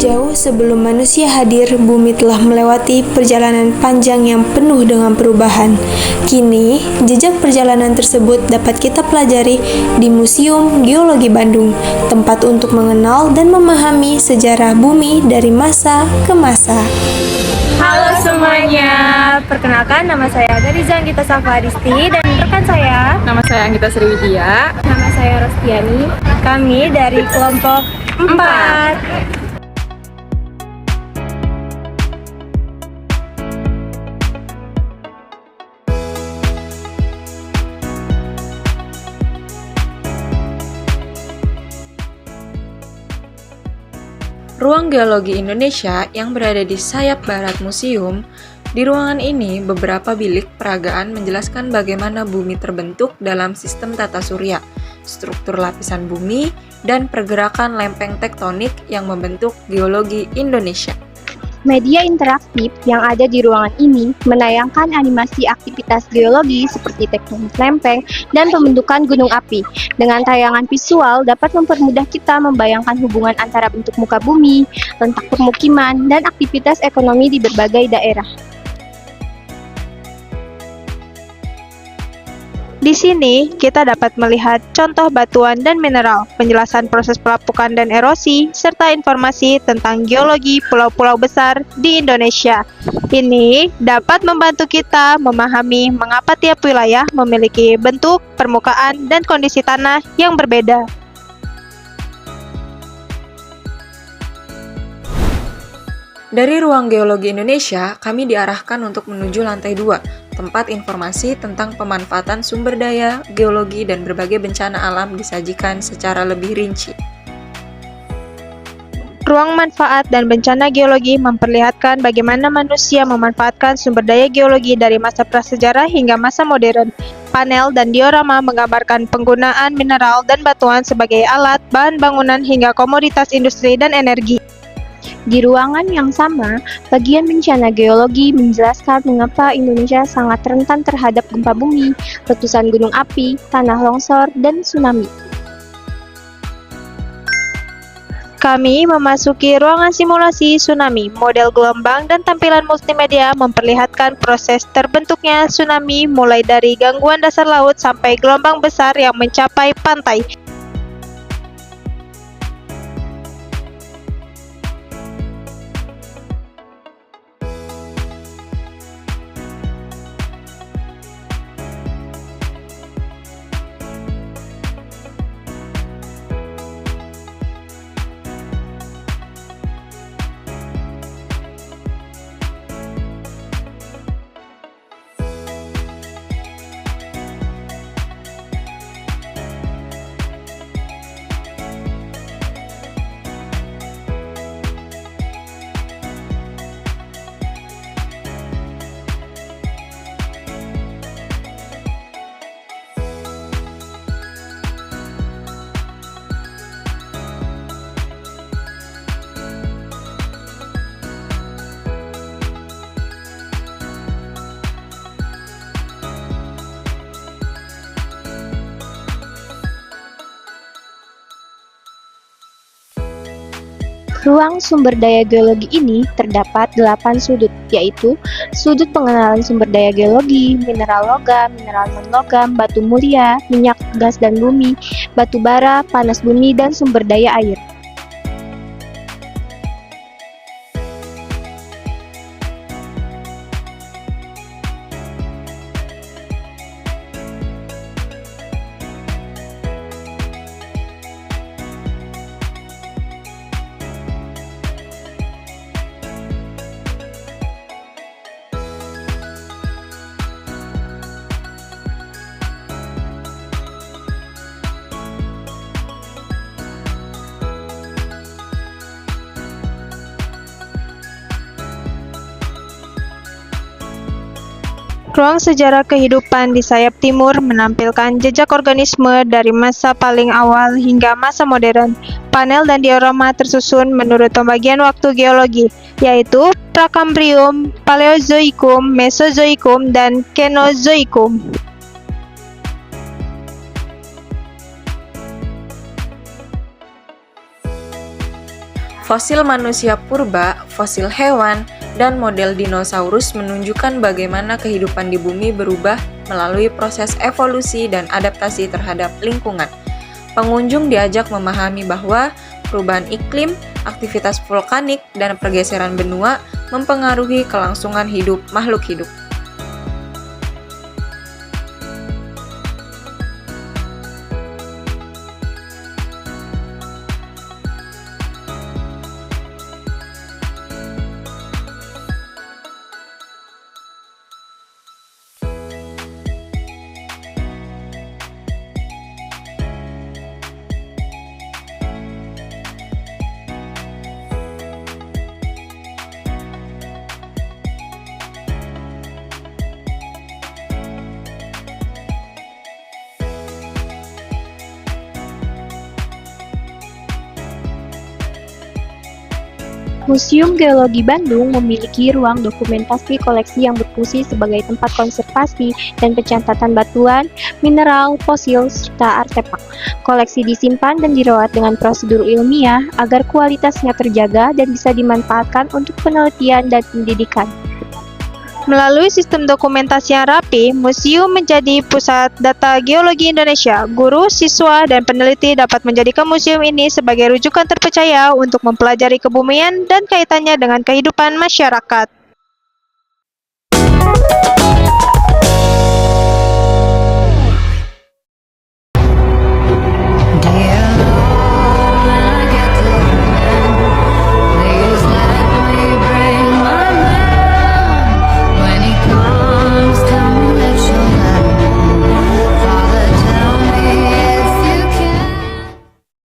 Jauh sebelum manusia hadir, bumi telah melewati perjalanan panjang yang penuh dengan perubahan. Kini, jejak perjalanan tersebut dapat kita pelajari di Museum Geologi Bandung, tempat untuk mengenal dan memahami sejarah bumi dari masa ke masa. Halo semuanya, perkenalkan nama saya Gariza Anggita Safaristi dan rekan saya. Nama saya Anggita Sriwidya. Nama saya Rostiani. Kami dari kelompok 4. Ruang Geologi Indonesia yang berada di sayap barat museum. Di ruangan ini, beberapa bilik peragaan menjelaskan bagaimana bumi terbentuk dalam sistem tata surya, struktur lapisan bumi, dan pergerakan lempeng tektonik yang membentuk geologi Indonesia. Media interaktif yang ada di ruangan ini menayangkan animasi aktivitas geologi seperti tektonik lempeng dan pembentukan gunung api. Dengan tayangan visual dapat mempermudah kita membayangkan hubungan antara bentuk muka bumi, letak permukiman, dan aktivitas ekonomi di berbagai daerah. Di sini, kita dapat melihat contoh batuan dan mineral, penjelasan proses pelapukan dan erosi, serta informasi tentang geologi pulau-pulau besar di Indonesia. Ini dapat membantu kita memahami mengapa tiap wilayah memiliki bentuk, permukaan, dan kondisi tanah yang berbeda. Dari Ruang Geologi Indonesia, kami diarahkan untuk menuju lantai 2, tempat informasi tentang pemanfaatan sumber daya, geologi, dan berbagai bencana alam disajikan secara lebih rinci. Ruang manfaat dan bencana geologi memperlihatkan bagaimana manusia memanfaatkan sumber daya geologi dari masa prasejarah hingga masa modern. Panel dan diorama menggambarkan penggunaan mineral dan batuan sebagai alat, bahan bangunan hingga komoditas industri dan energi. Di ruangan yang sama, bagian bencana geologi menjelaskan mengapa Indonesia sangat rentan terhadap gempa bumi, letusan gunung api, tanah longsor, dan tsunami. Kami memasuki ruangan simulasi tsunami. Model gelombang dan tampilan multimedia memperlihatkan proses terbentuknya tsunami mulai dari gangguan dasar laut sampai gelombang besar yang mencapai pantai. Ruang sumber daya geologi ini terdapat 8 sudut, yaitu sudut pengenalan sumber daya geologi, mineral logam, mineral non-logam, batu mulia, minyak, gas dan bumi, batu bara, panas bumi, dan sumber daya air. Ruang sejarah kehidupan di sayap timur menampilkan jejak organisme dari masa paling awal hingga masa modern. Panel dan diorama tersusun menurut pembagian waktu geologi, yaitu Prakambrium, Paleozoikum, Mesozoikum, dan Kenozoikum. Fosil manusia purba, fosil hewan, dan model dinosaurus menunjukkan bagaimana kehidupan di bumi berubah melalui proses evolusi dan adaptasi terhadap lingkungan. Pengunjung diajak memahami bahwa perubahan iklim, aktivitas vulkanik, dan pergeseran benua mempengaruhi kelangsungan hidup makhluk hidup. Museum Geologi Bandung memiliki ruang dokumentasi koleksi yang berfungsi sebagai tempat konservasi dan pencatatan batuan, mineral, fosil, serta artefak. Koleksi disimpan dan dirawat dengan prosedur ilmiah agar kualitasnya terjaga dan bisa dimanfaatkan untuk penelitian dan pendidikan. Melalui sistem dokumentasi yang rapi, museum menjadi pusat data geologi Indonesia. Guru, siswa, dan peneliti dapat menjadikan museum ini sebagai rujukan terpercaya untuk mempelajari kebumian dan kaitannya dengan kehidupan masyarakat.